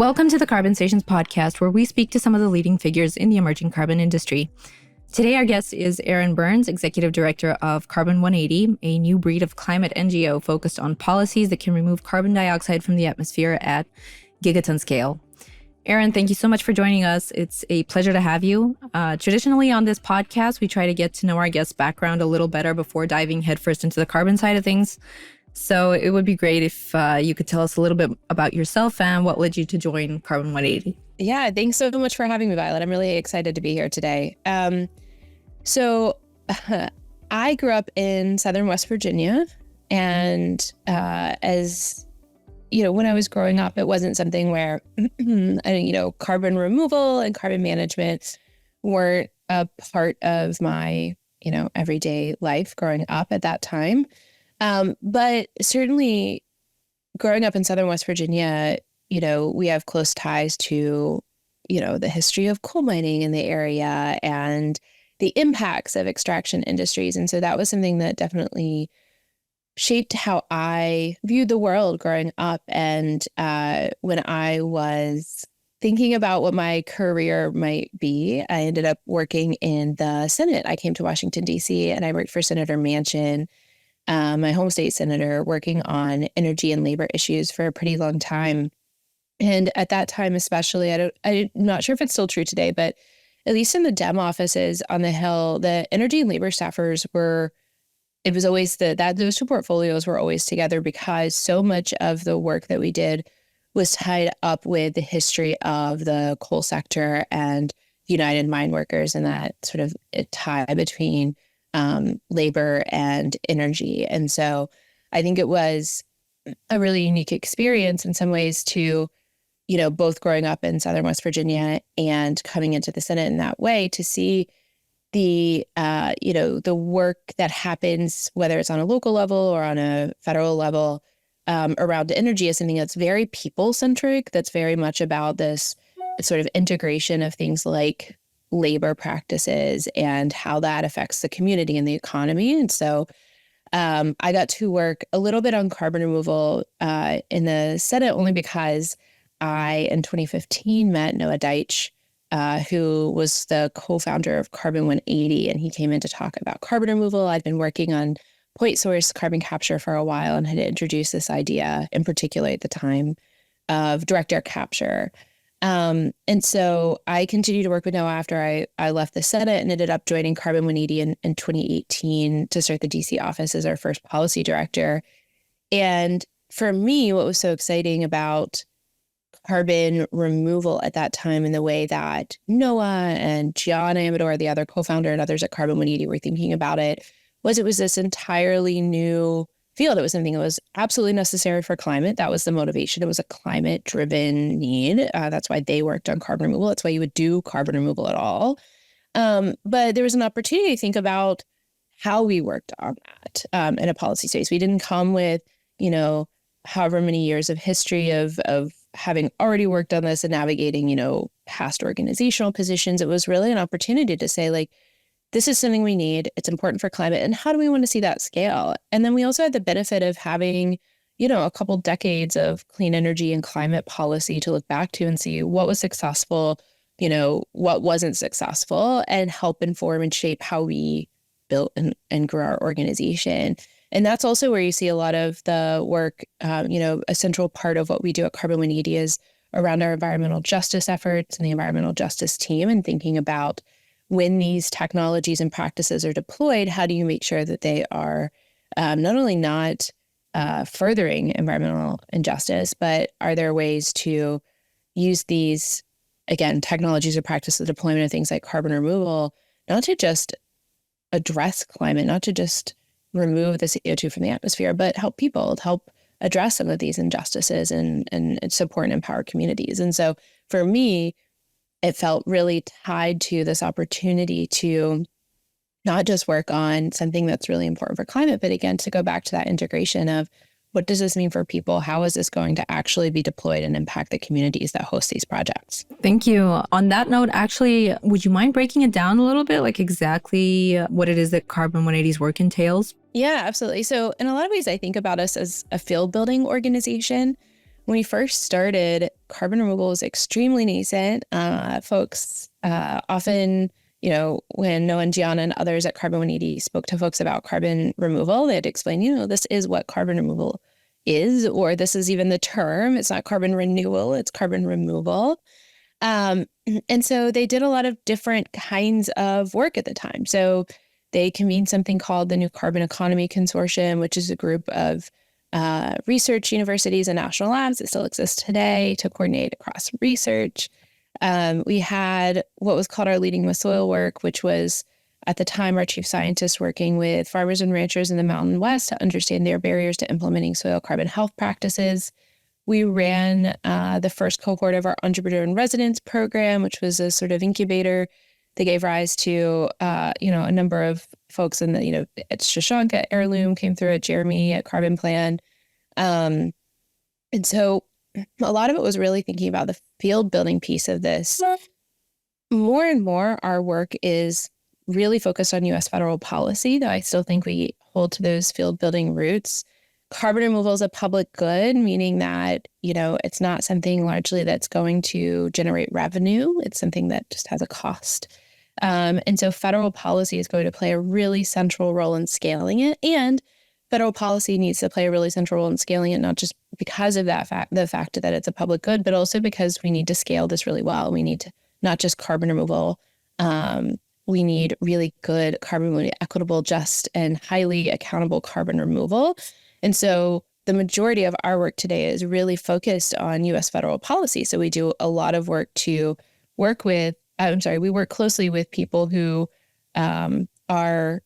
Welcome to the Carbonsations podcast, where we speak to some of the leading figures in the emerging carbon industry. Today, our guest is Erin Burns, Executive Director of Carbon180, a new breed of climate NGO focused on policies that can remove carbon dioxide from the atmosphere at gigaton scale. Erin, thank you so much for joining us. It's a pleasure to have you. Traditionally on this podcast, we try to get to know our guest's background a little better before diving headfirst into the carbon side of things. So it would be great if you could tell us a little bit about yourself and what led you to join Carbon180. Yeah, thanks so much for having me, Violet. I'm really excited to be here today. So I grew up in Southern West Virginia, and as you know, when I was growing up, it wasn't something where carbon removal and carbon management weren't a part of my everyday life growing up at that time. But certainly growing up in Southern West Virginia, we have close ties to, the history of coal mining in the area and the impacts of extraction industries. And so that was something that definitely shaped how I viewed the world growing up. And when I was thinking about what my career might be, I ended up working in the Senate. I came to Washington, D.C., and I worked for Senator Manchin, my home state senator, working on energy and labor issues for a pretty long time. And at that time, especially, I'm not sure if it's still true today, but at least in the Dem offices on the Hill, the energy and labor staffers it was always those two portfolios were always together because so much of the work that we did was tied up with the history of the coal sector and United Mine Workers and that sort of tie between labor and energy. And so I think it was a really unique experience in some ways to, both growing up in Southern West Virginia and coming into the Senate in that way to see the work that happens, whether it's on a local level or on a federal level, around energy is something that's very people-centric, that's very much about this sort of integration of things like labor practices and how that affects the community and the economy. And so I got to work a little bit on carbon removal in the Senate only because I, in 2015, met Noah Deitch, who was the co-founder of Carbon180, and he came in to talk about carbon removal. I'd been working on point source carbon capture for a while and had introduced this idea, in particular at the time, of direct air capture. And so I continued to work with Noah after I left the Senate and ended up joining Carbon180 in 2018 to start the DC office as our first policy director. And for me, what was so exciting about carbon removal at that time in the way that Noah and Gianna Amador, the other co-founder, and others at Carbon180 were thinking about it was this entirely new field. It was something that was absolutely necessary for climate. That was the motivation. It was a climate-driven need. That's why they worked on carbon removal. That's why you would do carbon removal at all. But there was an opportunity to think about how we worked on that in a policy space. We didn't come with, however many years of history of having already worked on this and navigating, past organizational positions. It was really an opportunity to say, this is something we need. It's important for climate. And how do we want to see that scale? And then we also had the benefit of having, a couple decades of clean energy and climate policy to look back to and see what was successful, what wasn't successful, and help inform and shape how we built and grew our organization. And that's also where you see a lot of the work, a central part of what we do at Carbon180 is around our environmental justice efforts and the environmental justice team and thinking about when these technologies and practices are deployed, how do you make sure that they are not only not furthering environmental injustice, but are there ways to use these, again, technologies or practices, deployment of things like carbon removal, not to just address climate, not to just remove the CO2 from the atmosphere, but help people, help address some of these injustices and support and empower communities. And so for me, it felt really tied to this opportunity to not just work on something that's really important for climate, but again, to go back to that integration of what does this mean for people? How is this going to actually be deployed and impact the communities that host these projects? Thank you. On that note, actually, would you mind breaking it down a little bit, like exactly what it is that Carbon180's work entails? Yeah, absolutely. So in a lot of ways, I think about us as a field building organization when we first started, carbon removal was extremely nascent. Folks often, when Noah and Gianna and others at Carbon180 spoke to folks about carbon removal, they'd explain, this is what carbon removal is, or this is even the term. It's not carbon renewal, it's carbon removal. And so they did a lot of different kinds of work at the time. So they convened something called the New Carbon Economy Consortium, which is a group of research universities and national labs that still exist today to coordinate across research. We had what was called our Leading with Soil work, which was at the time our chief scientist working with farmers and ranchers in the Mountain West to understand their barriers to implementing soil carbon health practices. We ran the first cohort of our Entrepreneur in Residence program, which was a sort of incubator that gave rise to, a number of folks in the, at Shashank, at Heirloom, came through at Jeremy, at Carbon Plan. And so a lot of it was really thinking about the field building piece of this. More and more, our work is really focused on U.S. federal policy, though I still think we hold to those field building roots. Carbon removal is a public good, meaning that, it's not something largely that's going to generate revenue. It's something that just has a cost. And so federal policy is going to play a really central role in scaling it. And federal policy needs to play a really central role in scaling it, not just because of the fact that it's a public good, but also because we need to scale this really well. We need to not just carbon removal. We need really good carbon removal, equitable, just, and highly accountable carbon removal. And so the majority of our work today is really focused on U.S. federal policy. So we do a lot of work to work with, we work closely with people who are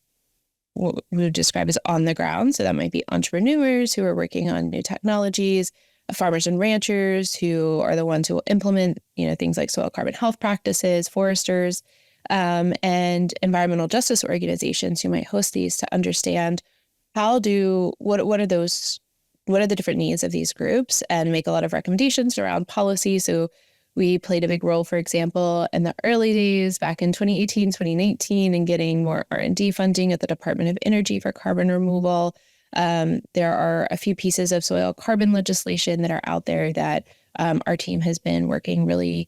what we would describe as on the ground. So that might be entrepreneurs who are working on new technologies, farmers and ranchers who are the ones who will implement, things like soil carbon health practices, foresters, and environmental justice organizations who might host these to understand what are the different needs of these groups and make a lot of recommendations around policy. So we played a big role, for example, in the early days back in 2018, 2019, in getting more R&D funding at the Department of Energy for carbon removal. There are a few pieces of soil carbon legislation that are out there that our team has been working really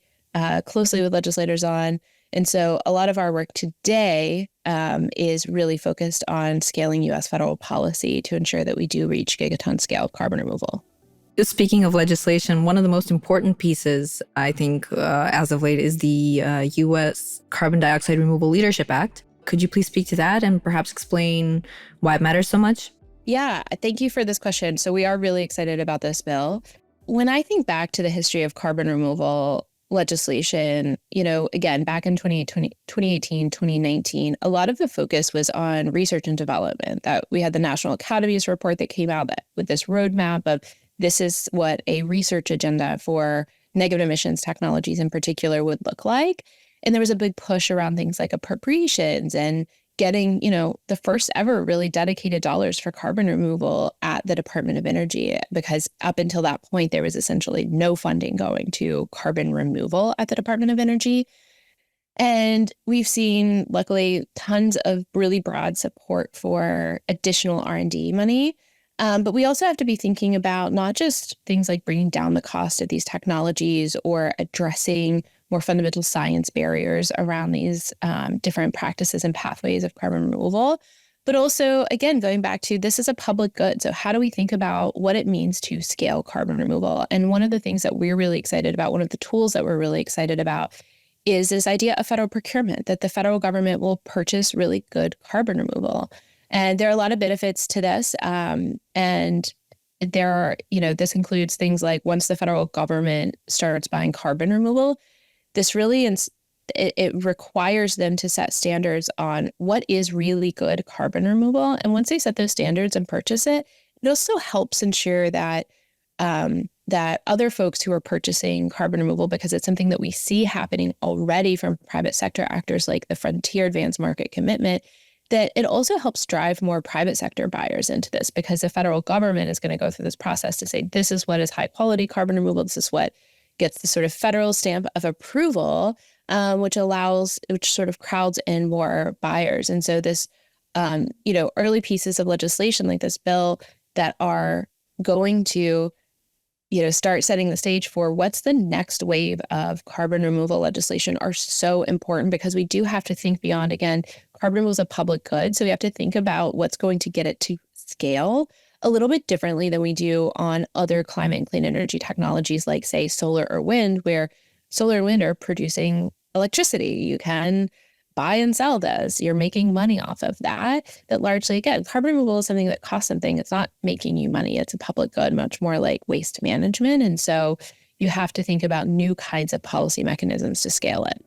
closely with legislators on. And so a lot of our work today is really focused on scaling U.S. federal policy to ensure that we do reach gigaton scale carbon removal. Speaking of legislation, one of the most important pieces, I think, as of late is the U.S. Carbon Dioxide Removal Leadership Act. Could you please speak to that and perhaps explain why it matters so much? Yeah, thank you for this question. So we are really excited about this bill. When I think back to the history of carbon removal legislation, again, back in 2018, 2019, a lot of the focus was on research and development. That we had the National Academies report that came out with this roadmap of this is what a research agenda for negative emissions technologies in particular would look like. And there was a big push around things like appropriations and getting, the first ever really dedicated dollars for carbon removal at the Department of Energy, because up until that point, there was essentially no funding going to carbon removal at the Department of Energy. And we've seen, luckily, tons of really broad support for additional R&D money. But we also have to be thinking about not just things like bringing down the cost of these technologies or addressing more fundamental science barriers around these different practices and pathways of carbon removal, but also, again, going back to this is a public good. So how do we think about what it means to scale carbon removal? And one of the things that we're really excited about, one of the tools that we're really excited about is this idea of federal procurement, that the federal government will purchase really good carbon removal. And there are a lot of benefits to this. And there are, this includes things like once the federal government starts buying carbon removal, this really, it requires them to set standards on what is really good carbon removal. And once they set those standards and purchase it, it also helps ensure that that other folks who are purchasing carbon removal, because it's something that we see happening already from private sector actors like the Frontier Advanced Market Commitment, that it also helps drive more private sector buyers into this, because the federal government is going to go through this process to say, this is what is high quality carbon removal. This is what gets the sort of federal stamp of approval, which sort of crowds in more buyers. And so this, early pieces of legislation like this bill that are going to, start setting the stage for what's the next wave of carbon removal legislation are so important, because we do have to think beyond, again, carbon removal is a public good. So we have to think about what's going to get it to scale a little bit differently than we do on other climate and clean energy technologies, like, say, solar or wind, where solar and wind are producing electricity. You can buy and sell those. You're making money off of that. That largely, again, carbon removal is something that costs something. It's not making you money. It's a public good, much more like waste management. And so you have to think about new kinds of policy mechanisms to scale it.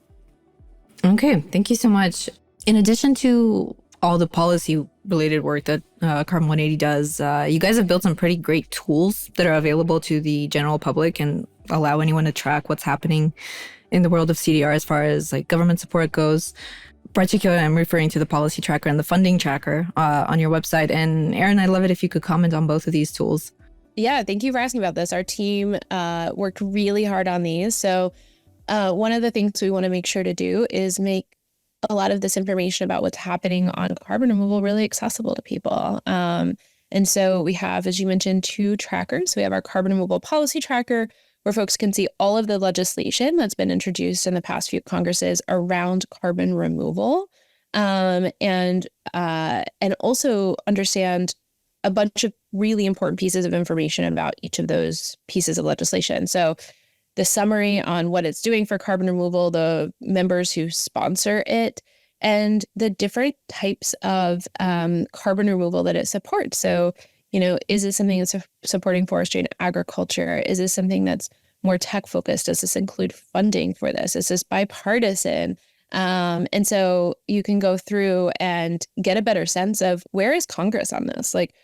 Okay, thank you so much. In addition to all the policy related work that Carbon180 does, you guys have built some pretty great tools that are available to the general public and allow anyone to track what's happening in the world of CDR as far as like government support goes. Particularly, I'm referring to the policy tracker and the funding tracker on your website. And Erin, I'd love it if you could comment on both of these tools. Yeah, thank you for asking about this. Our team worked really hard on these. So one of the things we want to make sure to do is make a lot of this information about what's happening on carbon removal really accessible to people. And so we have, as you mentioned, 2 trackers. We have our carbon removal policy tracker, where folks can see all of the legislation that's been introduced in the past few Congresses around carbon removal, and also understand a bunch of really important pieces of information about each of those pieces of legislation. So the summary on what it's doing for carbon removal, the members who sponsor it, and the different types of carbon removal that it supports. So, is this something that's supporting forestry and agriculture? Is this something that's more tech focused? Does this include funding for this? Is this bipartisan? And so you can go through and get a better sense of where is Congress on this? Like,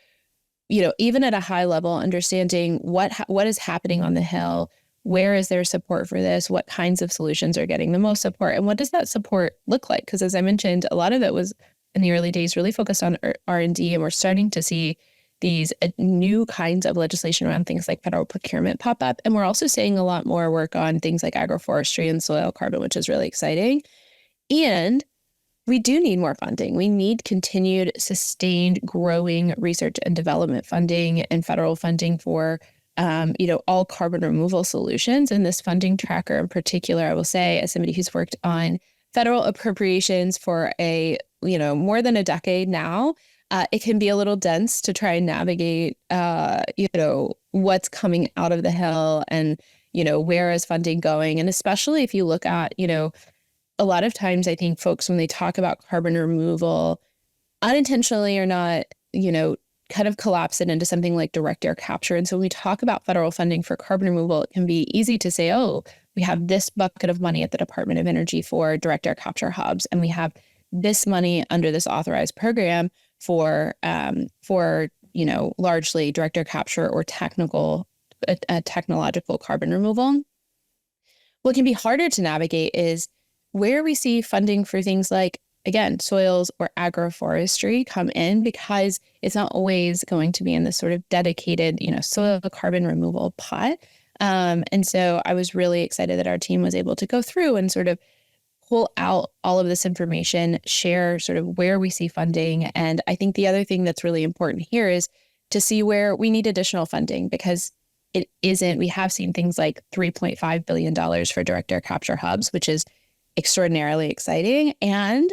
even at a high level, understanding what is happening on the Hill. Where is there support for this? What kinds of solutions are getting the most support? And what does that support look like? Because as I mentioned, a lot of it was in the early days really focused on R&D, and we're starting to see these new kinds of legislation around things like federal procurement pop up. And we're also seeing a lot more work on things like agroforestry and soil carbon, which is really exciting. And we do need more funding. We need continued, sustained, growing research and development funding and federal funding for all carbon removal solutions. And this funding tracker in particular, I will say, as somebody who's worked on federal appropriations for more than a decade now, it can be a little dense to try and navigate, what's coming out of the Hill and, where is funding going. And especially if you look at, a lot of times I think folks, when they talk about carbon removal, unintentionally or not, kind of collapse it into something like direct air capture. And so when we talk about federal funding for carbon removal, it can be easy to say, oh, we have this bucket of money at the Department of Energy for direct air capture hubs, and we have this money under this authorized program for largely direct air capture or technological carbon removal. What can be harder to navigate is where we see funding for things like, again, soils or agroforestry come in, because it's not always going to be in this sort of dedicated, soil carbon removal pot. And so I was really excited that our team was able to go through and sort of pull out all of this information, share sort of where we see funding. And I think the other thing that's really important here is to see where we need additional funding, because we have seen things like $3.5 billion for direct air capture hubs, which is extraordinarily exciting. And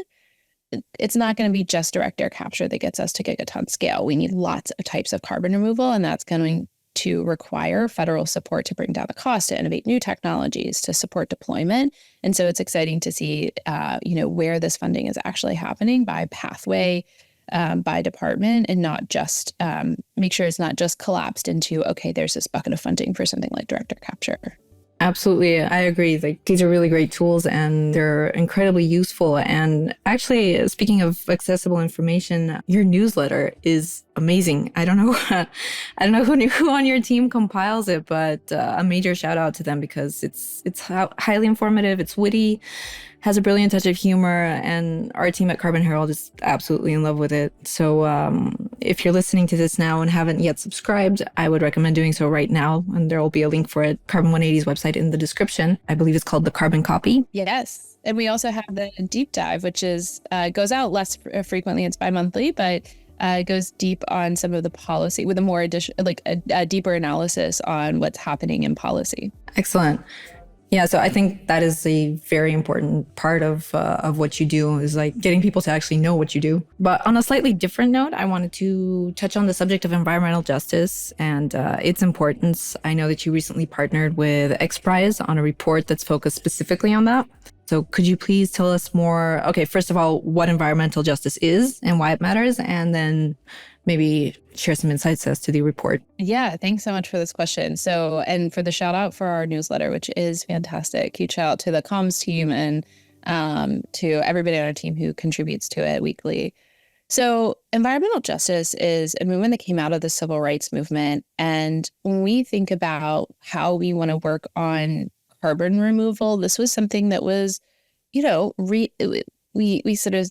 it's not going to be just direct air capture that gets us to gigaton scale. We need lots of types of carbon removal, and that's going to require federal support to bring down the cost, to innovate new technologies, to support deployment. And so it's exciting to see, where this funding is actually happening by pathway, by department, and not just make sure it's not just collapsed into, okay, there's this bucket of funding for something like direct air capture. Absolutely. I agree. Like, these are really great tools and they're incredibly useful. And actually, speaking of accessible information, your newsletter is amazing. I don't know who on your team compiles it, but a major shout out to them, because it's highly informative. It's witty, has a brilliant touch of humor, and our team at Carbon Herald is absolutely in love with it. So if you're listening to this now and haven't yet subscribed, I would recommend doing so right now. And there will be a link for it, Carbon180's website, in the description. I believe it's called the Carbon Copy. Yes. And we also have the deep dive, which goes out less frequently. It's bi-monthly, but goes deep on some of the policy with a more a deeper analysis on what's happening in policy. Excellent. Yeah, so I think that is a very important part of what you do, is like getting people to actually know what you do. But on a slightly different note, I wanted to touch on the subject of environmental justice and its importance. I know that you recently partnered with XPRIZE on a report that's focused specifically on that. So could you please tell us more, okay, first of all, what environmental justice is and why it matters, and then maybe share some insights as to the report. Yeah, thanks so much for this question. So, and for the shout out for our newsletter, which is fantastic. Huge shout out to the comms team and to everybody on our team who contributes to it weekly. So environmental justice is a movement that came out of the civil rights movement. And when we think about how we want to work on carbon removal, this was something that was, we sort of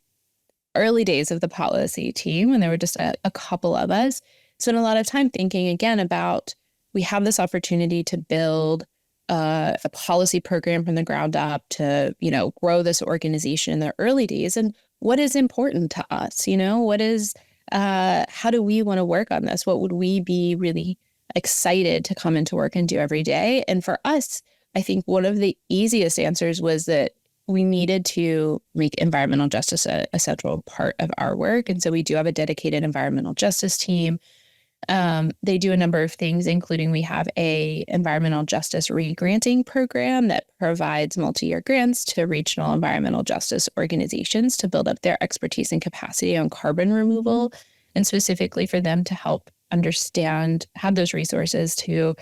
early days of the policy team, when there were just a couple of us, spent a lot of time thinking again about, we have this opportunity to build a policy program from the ground up to, grow this organization in the early days. And what is important to us? What is, how do we want to work on this? What would we be really excited to come into work and do every day? And for us, I think one of the easiest answers was that we needed to make environmental justice a central part of our work. And so we do have a dedicated environmental justice team. They do a number of things, including we have a environmental justice re-granting program that provides multi-year grants to regional environmental justice organizations to build up their expertise and capacity on carbon removal, and specifically for them to help have those resources to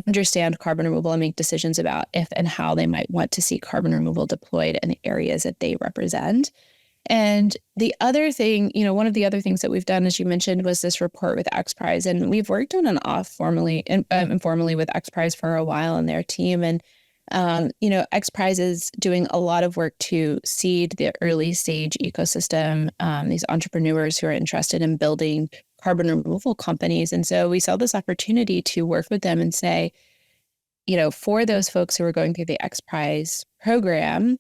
understand carbon removal and make decisions about if and how they might want to see carbon removal deployed in the areas that they represent. And the other thing, one of the other things that we've done, as you mentioned, was this report with XPRIZE. And we've worked on and off informally with XPRIZE for a while and their team. And, XPRIZE is doing a lot of work to seed the early stage ecosystem, these entrepreneurs who are interested in building carbon removal companies. And so we saw this opportunity to work with them and say, for those folks who are going through the XPRIZE program,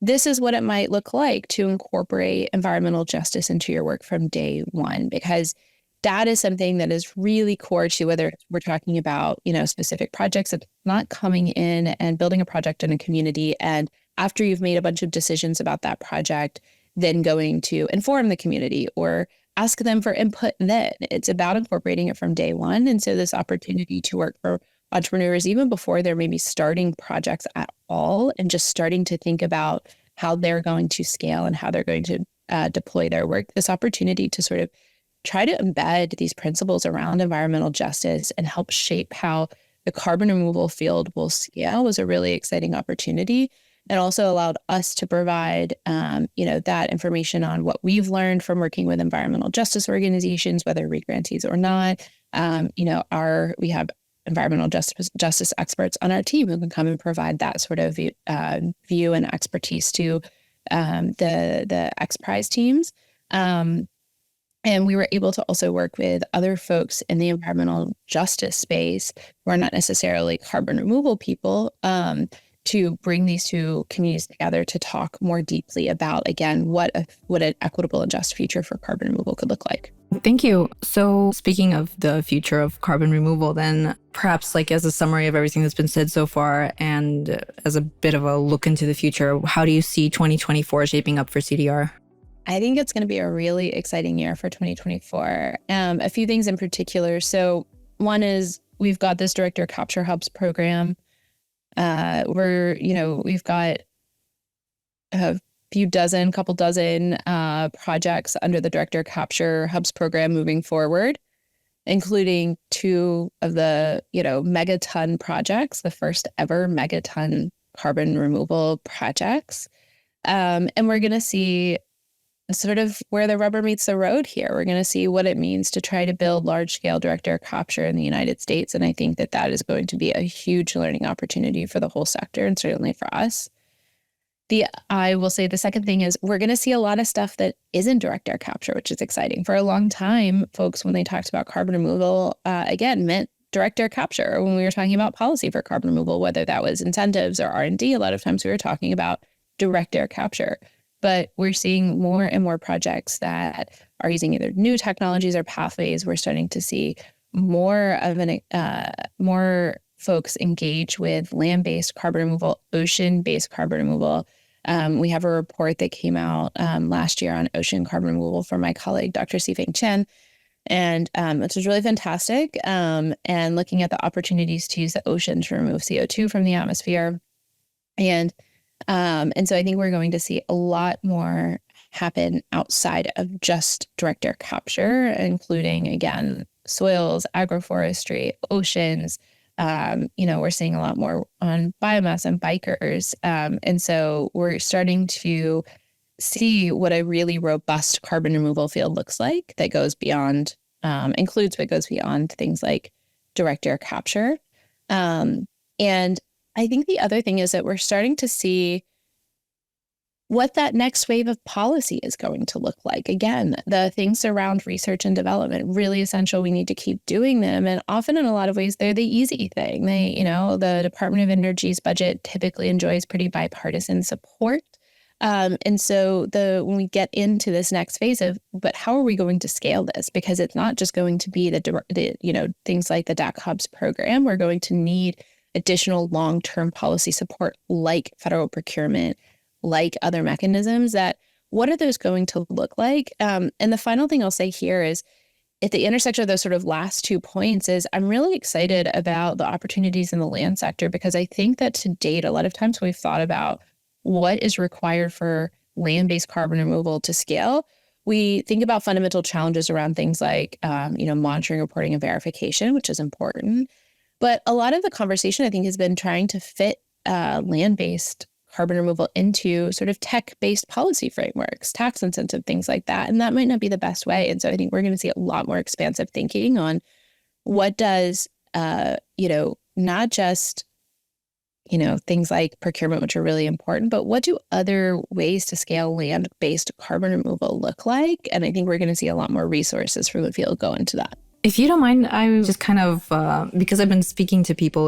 this is what it might look like to incorporate environmental justice into your work from day one, because that is something that is really core to whether we're talking about, specific projects. It's not coming in and building a project in a community, and after you've made a bunch of decisions about that project, then going to inform the community or ask them for input then. It's about incorporating it from day one. And so this opportunity to work for entrepreneurs, even before they're maybe starting projects at all, and just starting to think about how they're going to scale and how they're going to deploy their work, this opportunity to sort of try to embed these principles around environmental justice and help shape how the carbon removal field will scale was a really exciting opportunity. And also allowed us to provide, that information on what we've learned from working with environmental justice organizations, whether re-grantees or not. We have environmental justice experts on our team who can come and provide that sort of view and expertise to the XPRIZE teams. And we were able to also work with other folks in the environmental justice space who are not necessarily carbon removal people, to bring these two communities together to talk more deeply about, again, what an equitable and just future for carbon removal could look like. Thank you. So speaking of the future of carbon removal, then perhaps as a summary of everything that's been said so far and as a bit of a look into the future, how do you see 2024 shaping up for CDR? I think it's going to be a really exciting year for 2024. A few things in particular. So one is we've got this Director Capture Hubs program. We've got a couple dozen projects under the Director Capture Hubs program moving forward, including two of the, megaton projects, the first ever megaton carbon removal projects. And we're going to see sort of where the rubber meets the road here. We're going to see what it means to try to build large-scale direct air capture in the United States. And I think that is going to be a huge learning opportunity for the whole sector and certainly for us. I will say the second thing is we're going to see a lot of stuff that isn't direct air capture, which is exciting. For a long time, folks, when they talked about carbon removal, again, meant direct air capture. When we were talking about policy for carbon removal, whether that was incentives or R&D, a lot of times we were talking about direct air capture. but we're seeing more and more projects that are using either new technologies or pathways. We're starting to see more folks engage with land-based carbon removal, ocean-based carbon removal. We have a report that came out last year on ocean carbon removal from my colleague, Dr. Sifeng Chen, and which was really fantastic. And looking at the opportunities to use the ocean to remove CO2 from the atmosphere. And so I think we're going to see a lot more happen outside of just direct air capture, including, again, soils, agroforestry, oceans. We're seeing a lot more on biomass and bikers. And so we're starting to see what a really robust carbon removal field looks like that goes beyond, includes what goes beyond things like direct air capture. And I think the other thing is that we're starting to see what that next wave of policy is going to look like. Again, the things around research and development, really essential. We need to keep doing them. And often in a lot of ways, they're the easy thing. The Department of Energy's budget typically enjoys pretty bipartisan support. And so when we get into this next phase of, but how are we going to scale this? Because it's not just going to be things like the DAC Hubs program. We're going to need additional long-term policy support like federal procurement, like other mechanisms. What are those going to look like? And the final thing I'll say here is, at the intersection of those sort of last 2 points, is I'm really excited about the opportunities in the land sector, because I think that to date, a lot of times we've thought about what is required for land-based carbon removal to scale. We think about fundamental challenges around things like, monitoring, reporting, and verification, which is important. But a lot of the conversation, I think, has been trying to fit land-based carbon removal into sort of tech-based policy frameworks, tax incentive, things like that. And that might not be the best way. And so I think we're going to see a lot more expansive thinking on what does, not just, things like procurement, which are really important, but what do other ways to scale land-based carbon removal look like? And I think we're going to see a lot more resources from the field go into that. If you don't mind, I just kind of, because I've been speaking to people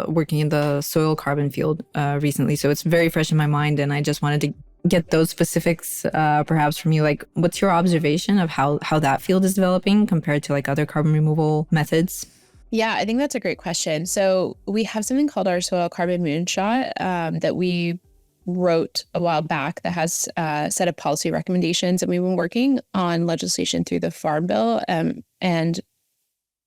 working in the soil carbon field recently, so it's very fresh in my mind, and I just wanted to get those specifics perhaps from you. Like, what's your observation of how that field is developing compared to like other carbon removal methods? Yeah, I think that's a great question. So we have something called our soil carbon moonshot that we wrote a while back that has a set of policy recommendations, and we've been working on legislation through the Farm Bill. And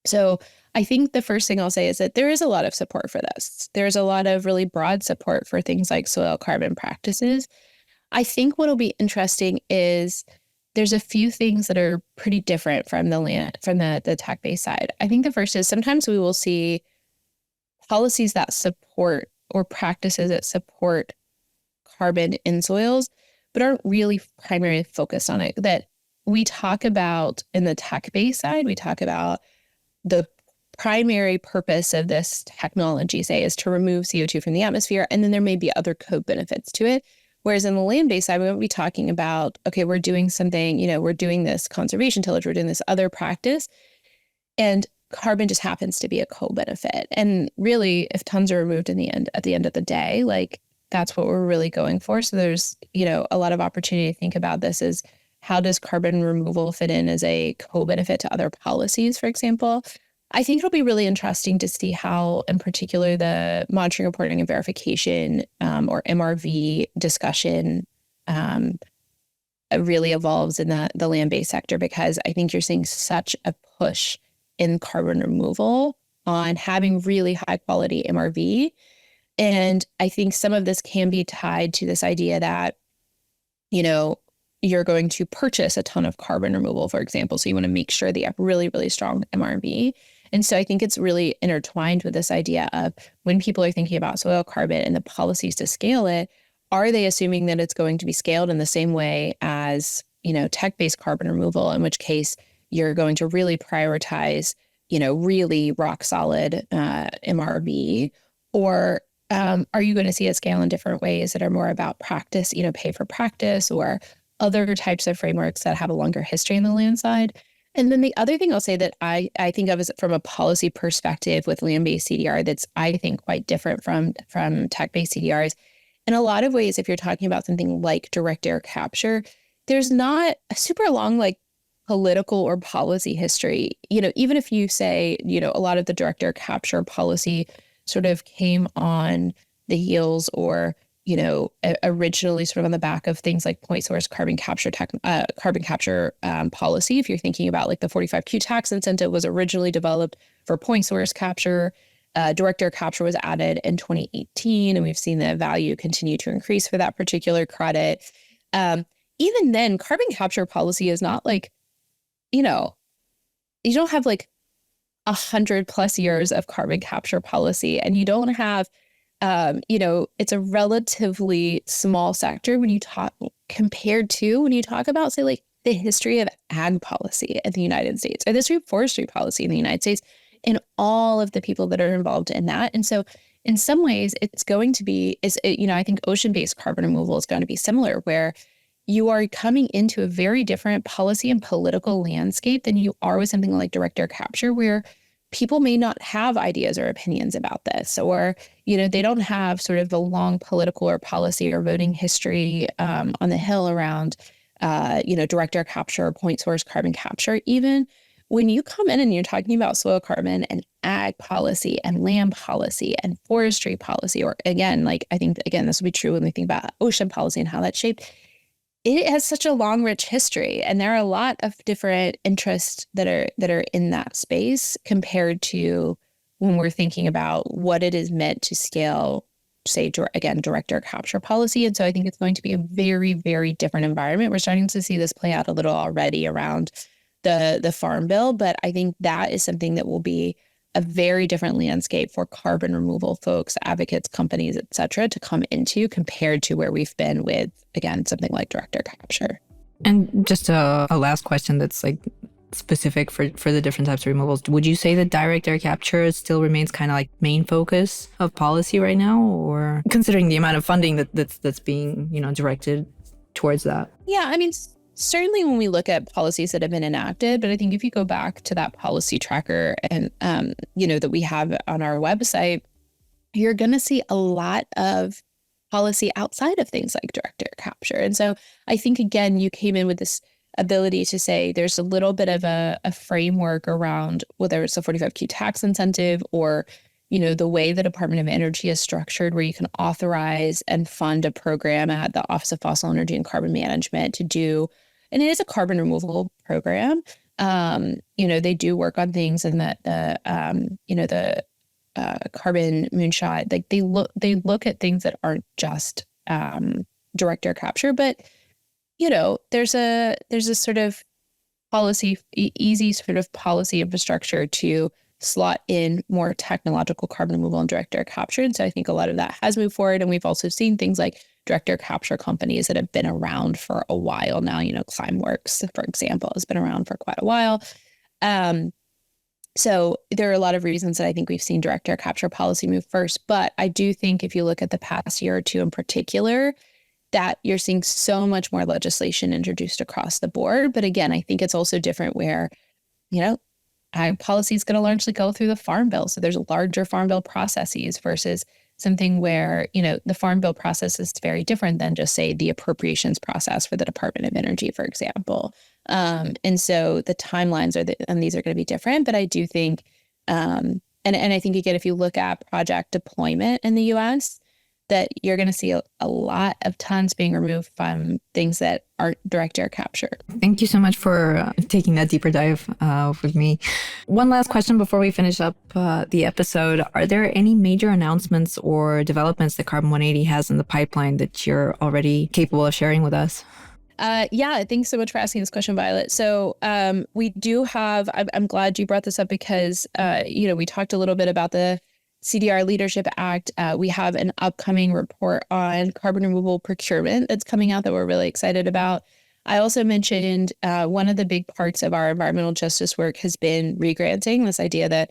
so I think the first thing I'll say is that there is a lot of support for this. There's a lot of really broad support for things like soil carbon practices. I think what'll be interesting is there's a few things that are pretty different from the tech-based side. I think the first is sometimes we will see policies that support or practices that support carbon in soils, but aren't really primarily focused on it. That we talk about in the tech-based side, we talk about the primary purpose of this technology, say, is to remove CO2 from the atmosphere, and then there may be other co-benefits to it. Whereas in the land-based side, we won't be talking about, okay, we're doing something, we're doing this conservation tillage, we're doing this other practice, and carbon just happens to be a co-benefit. And really, if tons are removed at the end of the day, like, that's what we're really going for. So there's, a lot of opportunity to think about this as, how does carbon removal fit in as a co-benefit to other policies, for example? I think it'll be really interesting to see how, in particular, the monitoring, reporting, and verification, or MRV discussion really evolves in the land-based sector, because I think you're seeing such a push in carbon removal on having really high-quality MRV. And I think some of this can be tied to this idea that, you're going to purchase a ton of carbon removal, for example. So you want to make sure that you have really, really strong MRV. And so I think it's really intertwined with this idea of, when people are thinking about soil carbon and the policies to scale it, are they assuming that it's going to be scaled in the same way as, tech-based carbon removal, in which case you're going to really prioritize, really rock solid MRV? Or are you going to see it scale in different ways that are more about practice, pay for practice, or other types of frameworks that have a longer history in the land side? And then the other thing I'll say that I think of as, from a policy perspective with land-based CDR, that's, I think, quite different from tech-based CDRs, in a lot of ways, if you're talking about something like direct air capture, there's not a super long like political or policy history. Even if you say, a lot of the direct air capture policy sort of came on the heels or, originally sort of on the back of things like point source carbon capture policy. If you're thinking about like the 45Q tax incentive was originally developed for point source capture. Direct air capture was added in 2018, and we've seen the value continue to increase for that particular credit. Even then, carbon capture policy is not like, you don't have like 100+ years of carbon capture policy, and you don't have, it's a relatively small sector when you talk about, say, like the history of ag policy in the United States or the history of forestry policy in the United States and all of the people that are involved in that. And so in some ways, it's going to be, I think ocean-based carbon removal is going to be similar, where you are coming into a very different policy and political landscape than you are with something like direct air capture, where people may not have ideas or opinions about this, or, they don't have sort of the long political or policy or voting history on the Hill around, direct air capture or point source carbon capture. Even when you come in and you're talking about soil carbon and ag policy and land policy and forestry policy, or again, like I think, again, this will be true when we think about ocean policy and how that's shaped, it has such a long, rich history, and there are a lot of different interests that are in that space compared to when we're thinking about what it is meant to scale, say, direct air capture policy. And so I think it's going to be a very, very different environment. We're starting to see this play out a little already around the Farm Bill, but I think that is something that will be a very different landscape for carbon removal folks, advocates, companies, et cetera, to come into compared to where we've been with, again, something like direct air capture. And just a last question that's like specific for the different types of removals. Would you say that direct air capture still remains kind of like main focus of policy right now, or considering the amount of funding that's being, directed towards that? Yeah, I mean, certainly when we look at policies that have been enacted, but I think if you go back to that policy tracker and, that we have on our website, you're going to see a lot of policy outside of things like direct air capture. And so I think, again, you came in with this ability to say there's a little bit of a framework around whether it's a 45Q tax incentive or, the way the Department of Energy is structured, where you can authorize and fund a program at the Office of Fossil Energy and Carbon Management to do, and it is a carbon removal program. They do work on things in the carbon moonshot. Like they look at things that aren't just direct air capture, but there's a sort of policy, easy sort of policy infrastructure to slot in more technological carbon removal and direct air capture. And so I think a lot of that has moved forward. And we've also seen things like direct air capture companies that have been around for a while now. Climeworks, for example, has been around for quite a while. So there are a lot of reasons that I think we've seen direct air capture policy move first. But I do think if you look at the past year or two in particular, that you're seeing so much more legislation introduced across the board. But again, I think it's also different where, ag policy is going to largely go through the Farm Bill. So there's larger Farm Bill processes versus something where, the Farm Bill process is very different than just, say, the appropriations process for the Department of Energy, for example. And so the timelines and these are going to be different. But I do think, and I think, again, if you look at project deployment in the U.S., that you're going to see a lot of tons being removed from things that aren't direct air capture. Thank you so much for taking that deeper dive with me. One last question before we finish up the episode. Are there any major announcements or developments that Carbon180 has in the pipeline that you're already capable of sharing with us? Yeah, thanks so much for asking this question, Violet. So we do have, I'm glad you brought this up because, we talked a little bit about the CDR Leadership Act. We have an upcoming report on carbon removal procurement that's coming out that we're really excited about. I also mentioned one of the big parts of our environmental justice work has been regranting, this idea that,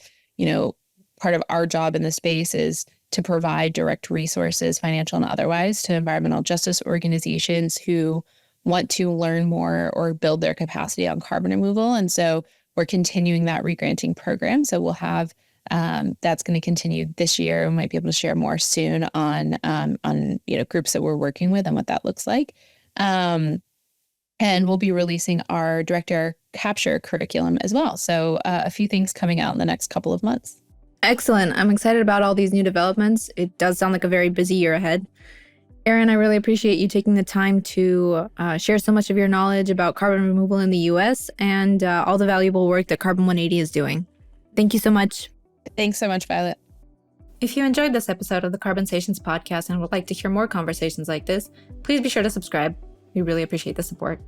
part of our job in the space is to provide direct resources, financial and otherwise, to environmental justice organizations who want to learn more or build their capacity on carbon removal. And so we're continuing that regranting program. So we'll have That's going to continue this year. We might be able to share more soon on groups that we're working with and what that looks like. And we'll be releasing our director capture curriculum as well. So a few things coming out in the next couple of months. Excellent. I'm excited about all these new developments. It does sound like a very busy year ahead. Erin, I really appreciate you taking the time to share so much of your knowledge about carbon removal in the U.S. and all the valuable work that Carbon180 is doing. Thank you so much. Thanks so much, Violet. If you enjoyed this episode of the Carbonsations podcast and would like to hear more conversations like this, please be sure to subscribe. We really appreciate the support.